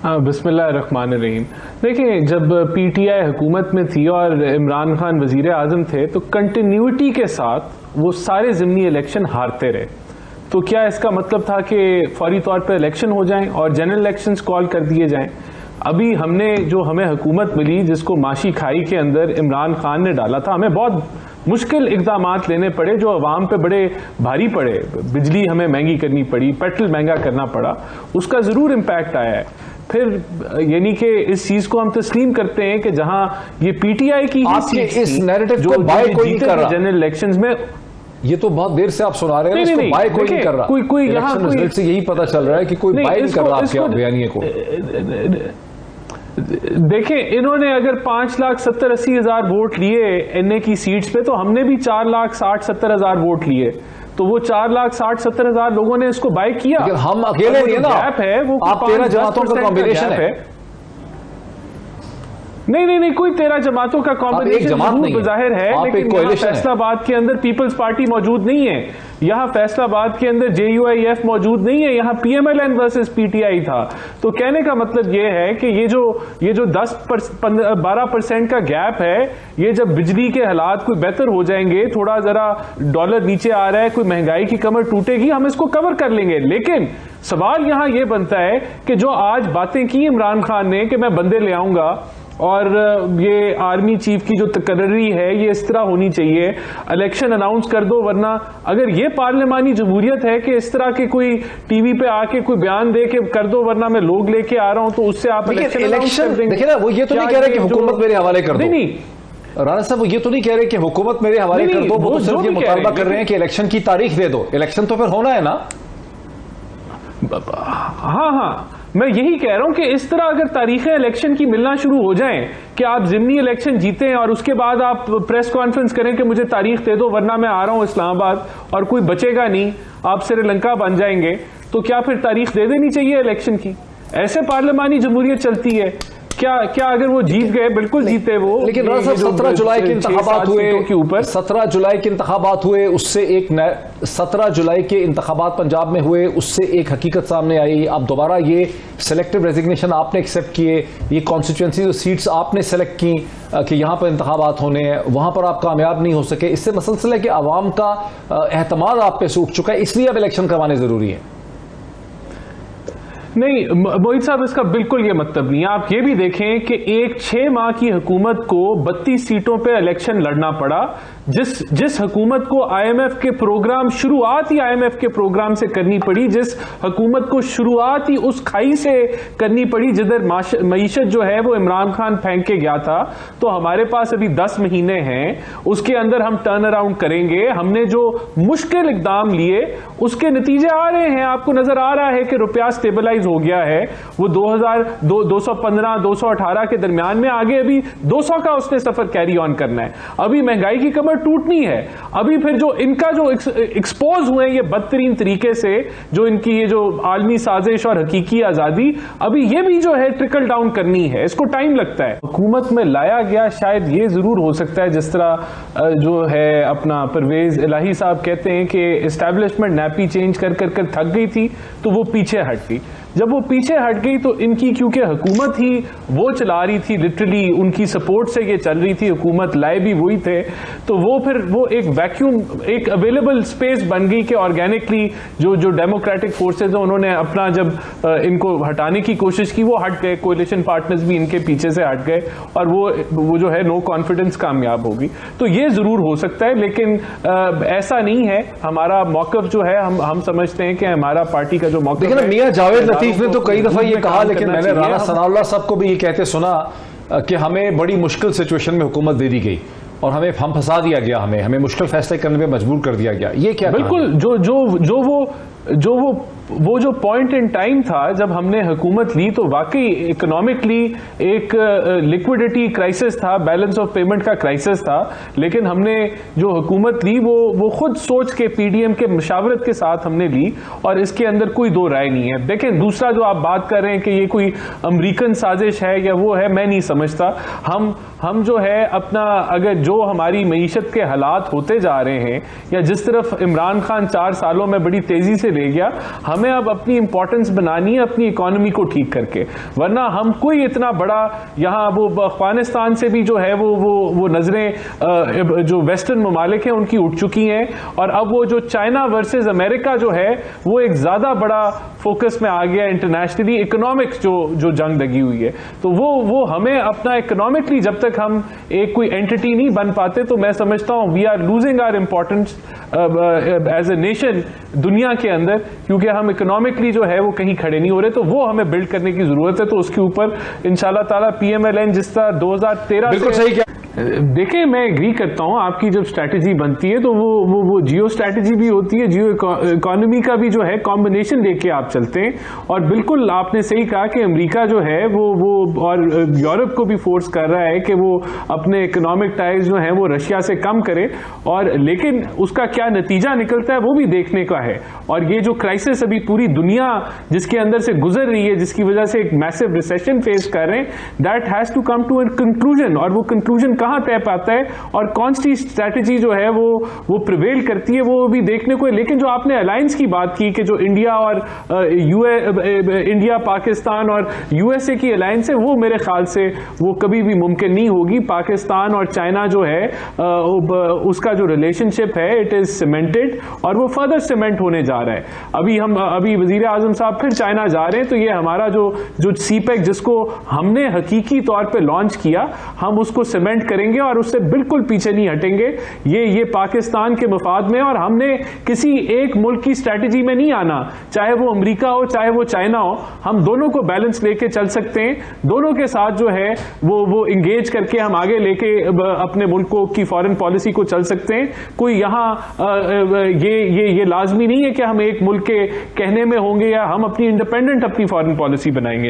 बिस्मिल्लाहिर्रहमानिर्रहीम। देखिए, जब पीटीआई हुकूमत में थी और इमरान खान वजीर आज़म थे तो कंटिन्यूटी के साथ वो सारे ज़िमनी इलेक्शन हारते रहे। तो क्या इसका मतलब था कि फौरी तौर पर इलेक्शन हो जाएं और जनरल इलेक्शंस कॉल कर दिए जाएं? अभी हमें हुकूमत मिली जिसको माशी खाई के अंदर इमरान खान ने डाला था, हमें बहुत मुश्किल इक़दामात लेने पड़े जो अवाम पे बड़े भारी पड़े। बिजली हमें महंगी करनी पड़ी, पेट्रोल महंगा करना पड़ा, उसका ज़रूर इम्पैक्ट आया है। फिर यानी कि इस चीज़ को हम तस्लीम करते हैं कि जहां ये पीटीआई की इस नैरेटिव को बाय कोई नहीं कर रहा जनरल इलेक्शंस में। ये तो बहुत देर से आप सुना रहे हैं, इसको बाय कोई नहीं कर रहा। कोई यहाँ रिजल्ट से यही पता चल रहा है कि कोई बाय नहीं कर रहा आपके बयानिए को। देखें, इन्होंने अगर 5,70,80,000 वोट लिए एनए की सीट्स पे, तो हमने भी 4,60,70,000 वोट लिए। तो वो 4,60,70,000 लोगों ने इसको बाय किया। हम अकेले नहीं है ना, गैप है वो, आप 13 जमातों का कॉम्बिनेशन है। नहीं, कोई 13 जमातों का कॉम्बिनेशन जाहिर है, लेकिन यहाँ फैसलाबाद के अंदर पीपल्स पार्टी मौजूद नहीं है, यहाँ फैसलाबाद के अंदर JUIF मौजूद नहीं है, यहाँ PMLN वर्सेस PTI था। तो कहने का मतलब ये है कि ये जो 10-12% का गैप है, ये जब बिजली के हालात कोई बेहतर हो जाएंगे, थोड़ा जरा डॉलर नीचे आ रहा है, कोई महंगाई की कमर टूटेगी, हम इसको कवर कर लेंगे। लेकिन सवाल यहाँ ये बनता है कि जो आज बातें की इमरान खान ने कि मैं बंदे ले आऊंगा और ये आर्मी चीफ की जो तकर्री है ये इस तरह होनी चाहिए, इलेक्शन अनाउंस कर दो, वरना अगर ये पार्लिमानी जमहूरियत है कि इस तरह के कोई टीवी पे आके कोई बयान दे के कर दो वरना मैं लोग लेके आ रहा हूं, तो उससे आप इलेक्शन कर देंगे। देखिए ना, वो ये तो नहीं कह रहे कि हुकूमत मेरे हवाले कर दो। नहीं राणा साहब, वो ये तो नहीं कह रहे कि हुकूमत मेरे हवाले कर दो, वो तो सिर्फ ये मुतालबा कर रहे हैं कि इलेक्शन की तारीख दे दो। इलेक्शन तो फिर होना है ना। हाँ, मैं यही कह रहा हूं कि इस तरह अगर तारीखें इलेक्शन की मिलना शुरू हो जाएं कि आप ज़िमनी इलेक्शन जीतें और उसके बाद आप प्रेस कॉन्फ्रेंस करें कि मुझे तारीख दे दो वरना मैं आ रहा हूं इस्लामाबाद, और कोई बचेगा नहीं, आप श्रीलंका बन जाएंगे, तो क्या फिर तारीख दे देनी चाहिए इलेक्शन की? ऐसे पार्लिमानी जमहूरियत चलती है क्या अगर वो जीत गए, बिल्कुल जीते वो। लेकिन 17 जुलाई के इंतखाबात हुए के ऊपर 17 जुलाई के इंतखाबात हुए, उससे एक 17 जुलाई के इंतखाबात पंजाब में हुए, उससे एक हकीकत सामने आई। अब दोबारा ये सिलेक्टिव रेजिग्नेशन आपने एक्सेप्ट किए, ये कॉन्स्टिट्यूंसी जो सीट्स आपने सेलेक्ट की कि यहाँ पर इंतखाबात होने हैं, वहाँ पर आप कामयाब नहीं हो सके। इससे मसलसल है कि आवाम का एहतमाद आप पे से उठ चुका है, इसलिए अब इलेक्शन करवाने जरूरी है। नहीं मोहित साहब, इसका बिल्कुल ये मतलब नहीं है। आप ये भी देखें कि एक 6 माह की हुकूमत को 32 सीटों पे इलेक्शन लड़ना पड़ा, जिस हुकूमत को IMF के प्रोग्राम शुरुआत ही IMF के प्रोग्राम से करनी पड़ी, जिस हुकूमत को शुरुआत ही उस खाई से करनी पड़ी जिधर मईशत जो है वो इमरान खान फेंक के गया था। तो हमारे पास अभी 10 महीने हैं, उसके अंदर हम टर्न अराउंड करेंगे। हमने जो मुश्किल इकदाम लिए उसके नतीजे आ रहे हैं, आपको नजर आ रहा है कि रुपया स्टेबलाइज हो गया है। वो 215 218 के दरमियान में, आगे अभी 200 का उसने सफर कैरी ऑन करना है। अभी महंगाई की कमर टूटनी है। अभी फिर जो इनका जो एक्सपोज हुए ये बदतरीन तरीके से, जो इनकी ये जो आलमी साजिश और हकीकी आजादी, अभी ये भी जो है ट्रिकल डाउन करनी है, इसको टाइम लगता है। हुकूमत में लाया गया शायद ये जरूर हो सकता है, जिस तरह जो है अपना परवेज इलाही साहब कहते हैं कि एस्टैब्लिशमेंट नैपी चेंज कर थक गई थी तो वो पीछे हट गई। जब वो पीछे हट गई तो इनकी, क्योंकि हुकूमत ही वो चला रही थी, लिटरली उनकी सपोर्ट से ये चल रही थी, हुकूमत लाए भी वही थे, तो वो फिर वो एक वैक्यूम, एक अवेलेबल स्पेस बन गई कि ऑर्गेनिकली जो डेमोक्रेटिक फोर्सेज हैं उन्होंने अपना जब इनको हटाने की कोशिश की, वो हट गए। कोalition पार्टनर्स भी इनके पीछे से हट गए और वो जो है नो कॉन्फिडेंस कामयाब होगी। तो ये जरूर हो सकता है, लेकिन ऐसा नहीं है। हमारा मौकफ जो है, हम समझते हैं कि हमारा पार्टी का जो मौकफ है, मियां जावेद लतीफ ने तो कई दफा ये कहा, लेकिन मैंने राणा सनाउल्लाह साहब को भी ये कहते सुना कि हमें बड़ी मुश्किल सिचुएशन में हुकूमत दे दी गई और हम फंसा दिया गया, हमें मुश्किल फैसले करने में मजबूर कर दिया गया। ये क्या? बिल्कुल वो जो पॉइंट इन टाइम था जब हमने हुकूमत ली, तो वाकई इकोनॉमिकली एक लिक्विडिटी क्राइसिस था, बैलेंस ऑफ पेमेंट का क्राइसिस था। लेकिन हमने जो हुकूमत ली वो खुद सोच के PDM के मशावरत के साथ हमने ली, और इसके अंदर कोई दो राय नहीं है। देखें, दूसरा जो आप बात कर रहे हैं कि ये कोई अमेरिकन साजिश है या वो है, मैं नहीं समझता। हम जो है अपना, अगर जो हमारी मईशत के हालात होते जा रहे हैं या जिस तरफ इमरान खान 4 सालों में बड़ी तेजी से ले गया, हमें अब अपनी इंपॉर्टेंस बनानी है अपनी इकोनॉमी को ठीक करके, वरना हम कोई इतना बड़ा यहाँ वो अफगानिस्तान से भी जो है वो नजरें जो वेस्टर्न ममालिक हैं उनकी उठ चुकी हैं, और अब वो जो चाइना वर्सेस अमेरिका जो है वो एक ज्यादा बड़ा फोकस में आ गया इंटरनेशनली, इकोनॉमिक्स जो जंग लगी हुई है। तो वो हमें अपना इकोनॉमिकली जब तक हम एक कोई एंटिटी नहीं बन पाते, तो मैं समझता हूँ we are losing our importance as a nation दुनिया के अंदर, क्योंकि हम इकोनॉमिकली जो है वो कहीं खड़े नहीं हो रहे। तो वो हमें बिल्ड करने की जरूरत है। तो उसके ऊपर इंशाल्लाह ताला PMLN जिस तरह 2013 बिल्कुल सही क्या देखिए, मैं एग्री करता हूं, आपकी जब स्ट्रैटेजी बनती है तो वो जियो स्ट्रैटेजी भी होती है, जियो इकोनॉमी का भी जो है कॉम्बिनेशन लेके आप चलते हैं। और बिल्कुल आपने सही कहा कि अमेरिका जो है वो और यूरोप को भी फोर्स कर रहा है कि वो अपने इकोनॉमिक टाइज जो है वो रशिया से कम करे, और लेकिन उसका क्या नतीजा निकलता है वो भी देखने का है। और ये जो क्राइसिस अभी पूरी दुनिया जिसके अंदर से गुजर रही है, जिसकी वजह से एक मैसिव रिसेशन फेस कर रहे हैं, that has to come to a conclusion. और वो कंक्लूजन कहां तय पाता है और कौन सी स्ट्रैटेजी जो है वो प्रिवेल करती है, वो भी देखने को है। लेकिन जो आपने अलायंस की बात की कि जो इंडिया और इंडिया पाकिस्तान और USA की अलायंस है, वो मेरे ख्याल से वो कभी भी मुमकिन नहीं होगी। पाकिस्तान और चाइना जो है उसका जो रिलेशनशिप है इट इज सीमेंटेड, और वो फर्दर सीमेंट होने जा रहा है। अभी वजीर आजम साहब फिर चाइना जा रहे हैं, तो ये हमारा जो CPEC जिसको हमने हकीकी तौर पे लॉन्च किया, हम उसको सीमेंट करेंगे और उससे बिल्कुल पीछे नहीं हटेंगे। ये पाकिस्तान के मफाद में, और हमने किसी एक मुल्क की स्ट्रैटेजी में नहीं आना, चाहे वो अमेरिका हो चाहे वो चाइना हो। हम दोनों को बैलेंस लेके चल सकते हैं, दोनों के साथ जो है वो इंगेज करके हम आगे लेके अपने मुल्कों की फॉरेन पॉलिसी को चल सकते हैं। कोई यहाँ ये लाजमी नहीं है कि हम एक मुल्क के कहने में होंगे, या हम अपनी इंडिपेंडेंट अपनी फॉरेन पॉलिसी बनाएंगे।